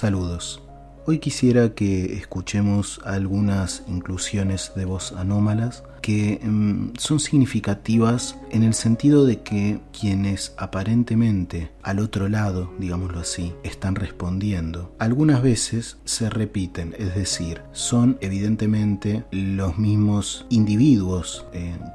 Saludos. Hoy quisiera que escuchemos algunas inclusiones de voz anómalas que son significativas en el sentido de que quienes aparentemente al otro lado, digámoslo así, están respondiendo, algunas veces se repiten, es decir, son evidentemente los mismos individuos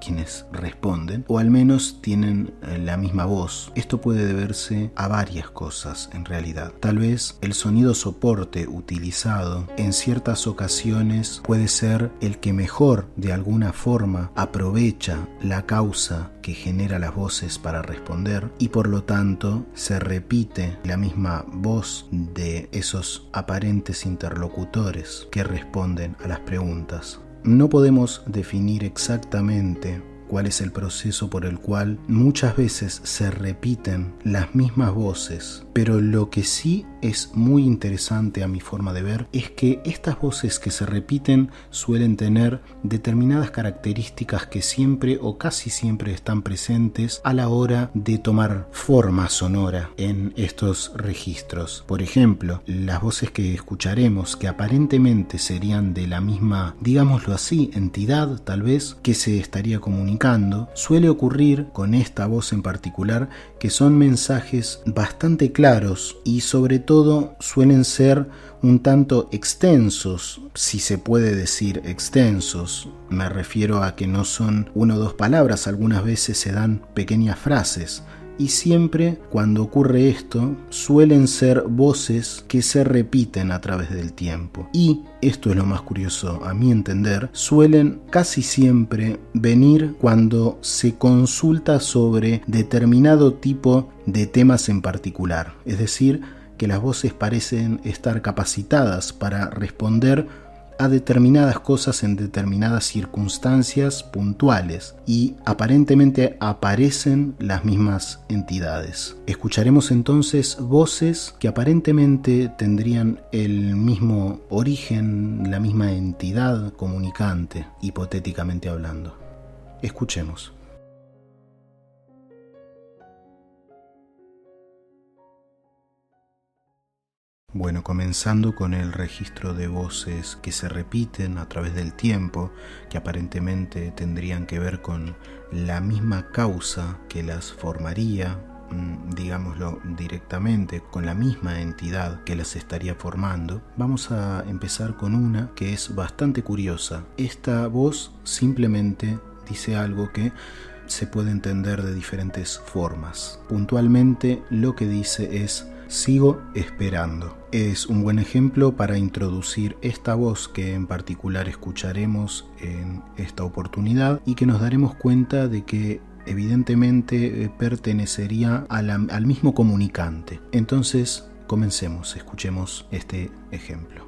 quienes responden, o al menos tienen la misma voz. Esto puede deberse a varias cosas en realidad. Tal vez el sonido soporte utilizado en ciertas ocasiones puede ser el que mejor de alguna forma aprovecha la causa que genera las voces para responder y por lo tanto se repite la misma voz de esos aparentes interlocutores que responden a las preguntas. No podemos definir exactamente cuál es el proceso por el cual muchas veces se repiten las mismas voces, pero lo que sí es muy interesante a mi forma de ver es que estas voces que se repiten suelen tener determinadas características que siempre o casi siempre están presentes a la hora de tomar forma sonora en estos registros. Por ejemplo, las voces que escucharemos que aparentemente serían de la misma, digámoslo así, entidad tal vez que se estaría comunicando, suele ocurrir con esta voz en particular que son mensajes bastante claros y sobre todo suelen ser un tanto extensos, si se puede decir extensos. Me refiero a que no son una o dos palabras, algunas veces se dan pequeñas frases. Y siempre cuando ocurre esto, suelen ser voces que se repiten a través del tiempo. Y, esto es lo más curioso a mi entender, suelen casi siempre venir cuando se consulta sobre determinado tipo de temas en particular. Es decir, que las voces parecen estar capacitadas para responder a determinadas cosas en determinadas circunstancias puntuales y aparentemente aparecen las mismas entidades. Escucharemos entonces voces que aparentemente tendrían el mismo origen, la misma entidad comunicante, hipotéticamente hablando. Escuchemos. Bueno, comenzando con el registro de voces que se repiten a través del tiempo, que aparentemente tendrían que ver con la misma causa que las formaría, digámoslo directamente, con la misma entidad que las estaría formando. Vamos a empezar con una que es bastante curiosa. Esta voz simplemente dice algo que se puede entender de diferentes formas. Puntualmente lo que dice es: sigo esperando. Es un buen ejemplo para introducir esta voz que en particular escucharemos en esta oportunidad y que nos daremos cuenta de que evidentemente pertenecería al mismo comunicante. Entonces, comencemos, escuchemos este ejemplo.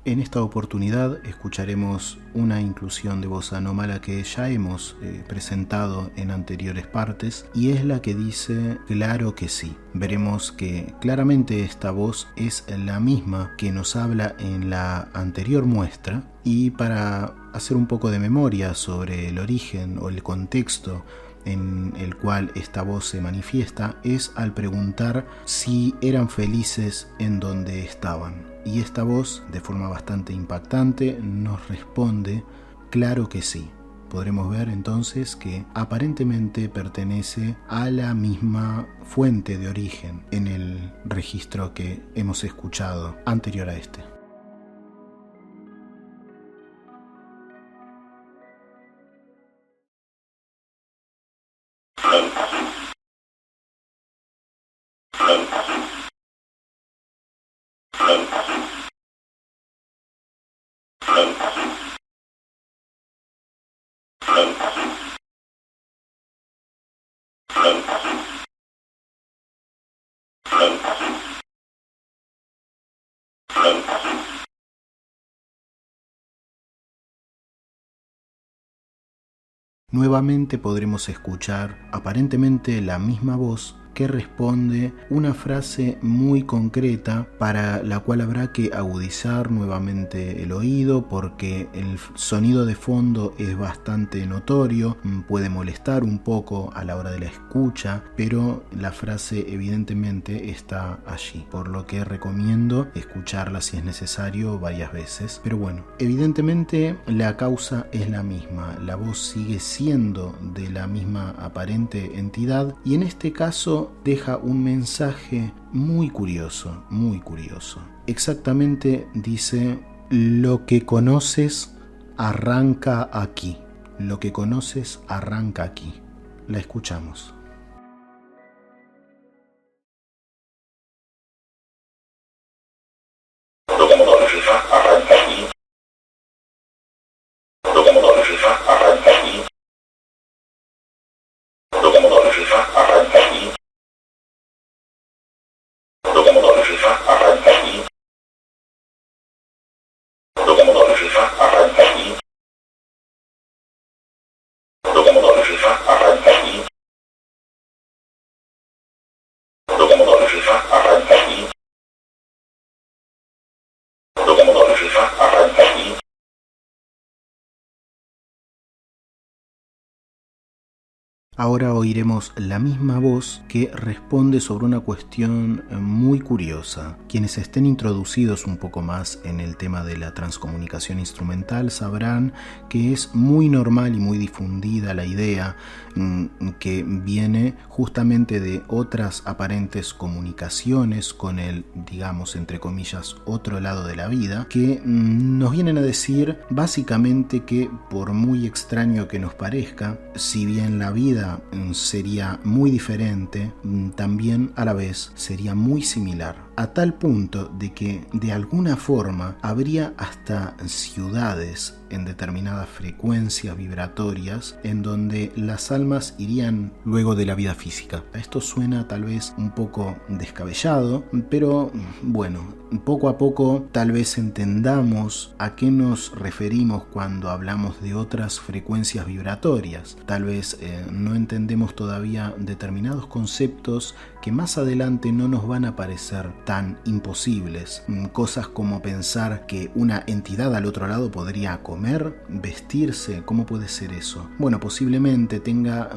En esta oportunidad escucharemos una inclusión de voz anómala que ya hemos presentado en anteriores partes y es la que dice claro que sí. Veremos que claramente esta voz es la misma que nos habla en la anterior muestra, y para hacer un poco de memoria sobre el origen o el contexto en el cual esta voz se manifiesta es al preguntar si eran felices en donde estaban. Y esta voz, de forma bastante impactante, nos responde claro que sí. Podremos ver entonces que aparentemente pertenece a la misma fuente de origen en el registro que hemos escuchado anterior a este. Nuevamente podremos escuchar aparentemente la misma voz que responde una frase muy concreta para la cual habrá que agudizar nuevamente el oído porque el sonido de fondo es bastante notorio, puede molestar un poco a la hora de la escucha, pero la frase evidentemente está allí, por lo que recomiendo escucharla si es necesario varias veces. Pero bueno, evidentemente la causa es la misma, la voz sigue siendo de la misma aparente entidad y en este caso deja un mensaje muy curioso, muy curioso. Exactamente dice: lo que conoces arranca aquí. Lo que conoces arranca aquí. La escuchamos. Lo que conoces arranca aquí. Lo que conoces arranca aquí. Lo que conoces arranca aquí. Lo que conoces arranca aquí. Lo que conoces arranca aquí. Lo que conoces arranca aquí. Lo que conoces arranca aquí. Lo que conoces arranca aquí. Ahora oiremos la misma voz que responde sobre una cuestión muy curiosa. Quienes estén introducidos un poco más en el tema de la transcomunicación instrumental sabrán que es muy normal y muy difundida la idea que viene justamente de otras aparentes comunicaciones con el, digamos, entre comillas, otro lado de la vida, que nos vienen a decir básicamente que por muy extraño que nos parezca, si bien la vida sería muy diferente, también a la vez sería muy similar, a tal punto de que de alguna forma habría hasta ciudades en determinadas frecuencias vibratorias en donde las almas irían luego de la vida física. Esto suena tal vez un poco descabellado, pero bueno, poco a poco tal vez entendamos a qué nos referimos cuando hablamos de otras frecuencias vibratorias. Tal vez no entendemos todavía determinados conceptos que más adelante no nos van a parecer tan imposibles. Cosas como pensar que una entidad al otro lado podría comer, vestirse. ¿Cómo puede ser eso? Bueno, posiblemente tenga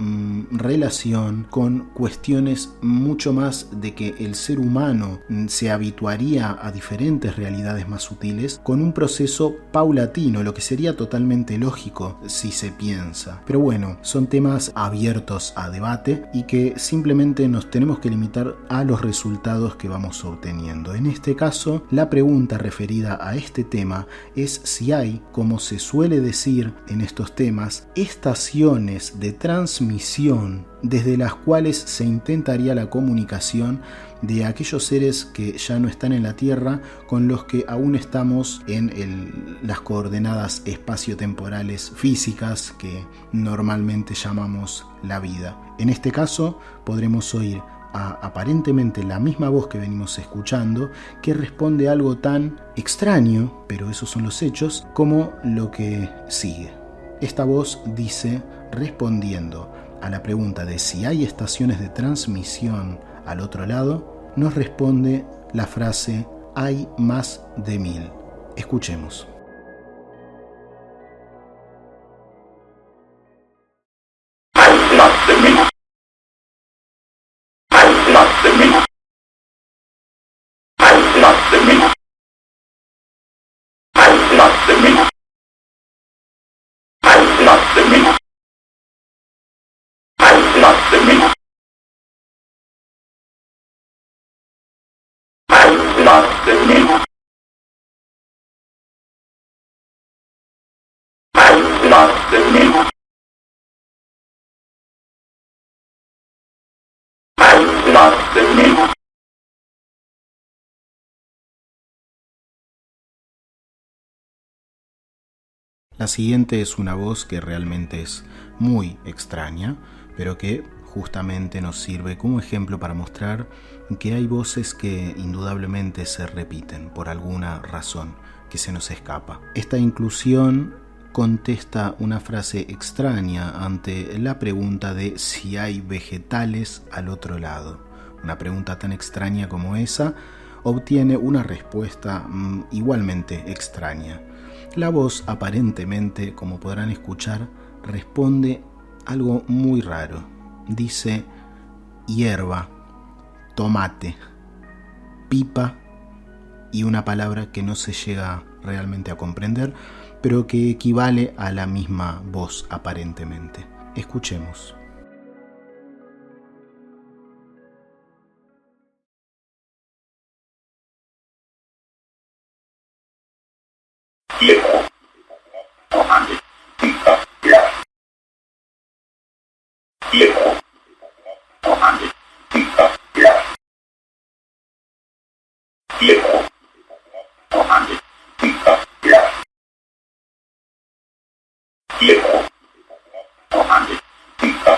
relación con cuestiones mucho más de que el ser humano se habituaría a diferentes realidades más sutiles con un proceso paulatino, lo que sería totalmente lógico si se piensa. Pero bueno, son temas abiertos a debate y que simplemente nos tenemos que limitar a los resultados que vamos obteniendo. En este caso, la pregunta referida a este tema es si hay, como se suele decir en estos temas, estaciones de transmisión desde las cuales se intentaría la comunicación de aquellos seres que ya no están en la Tierra con los que aún estamos en las coordenadas espaciotemporales físicas que normalmente llamamos la vida. En este caso podremos oír aparentemente la misma voz que venimos escuchando, que responde a algo tan extraño, pero esos son los hechos, como lo que sigue. Esta voz dice, respondiendo a la pregunta de si hay estaciones de transmisión al otro lado, nos responde la frase: hay más de 1000. Escuchemos. Hay más de 1000. Hay más de 1000. Hay más de 1000. Hay más de 1000. Hay más de 1000. Hay más de 1000. Hay más de 1000. Hay más de 1000. Hay más de 1000. La siguiente es una voz que realmente es muy extraña, pero que justamente nos sirve como ejemplo para mostrar que hay voces que indudablemente se repiten por alguna razón que se nos escapa. Esta inclusión contesta una frase extraña ante la pregunta de si hay vegetales al otro lado. Una pregunta tan extraña como esa obtiene una respuesta igualmente extraña. La voz, aparentemente, como podrán escuchar, responde algo muy raro. Dice hierba, tomate, pipa y una palabra que no se llega realmente a comprender, pero que equivale a la misma voz aparentemente. Escuchemos. Hierba, tomate, pipa, hierba, tomate, pipa, hierba, tomate, pipa, hierba, tomate, pipa,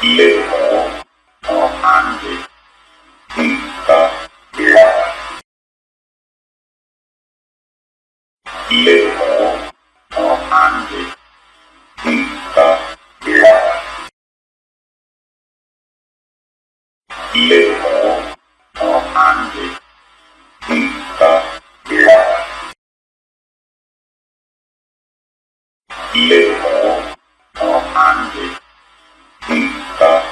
hierba, tomate, pipa, hierba, tomate, pipa, hierba, tomate, pipa, hierba, tomate, pipa,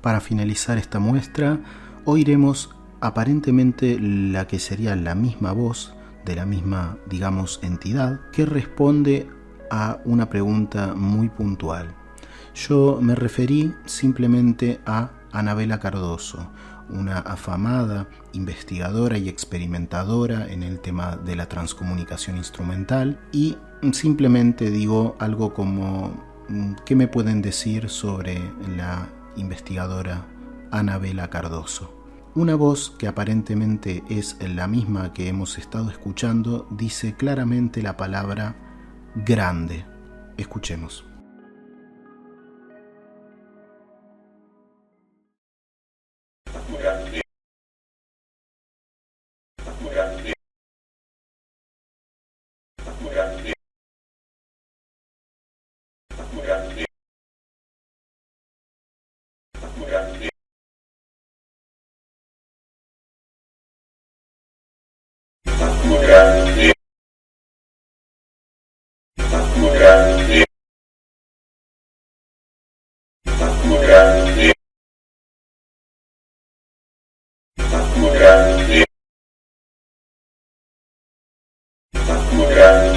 Para finalizar esta muestra, oiremos aparentemente la que sería la misma voz de la misma, digamos, entidad que responde a una pregunta muy puntual. Yo me referí simplemente a Anabela Cardoso, una afamada investigadora y experimentadora en el tema de la transcomunicación instrumental, y simplemente digo algo como ¿qué me pueden decir sobre la investigadora Anabela Cardoso? Una voz que aparentemente es la misma que hemos estado escuchando dice claramente la palabra grande. Escuchemos. grande,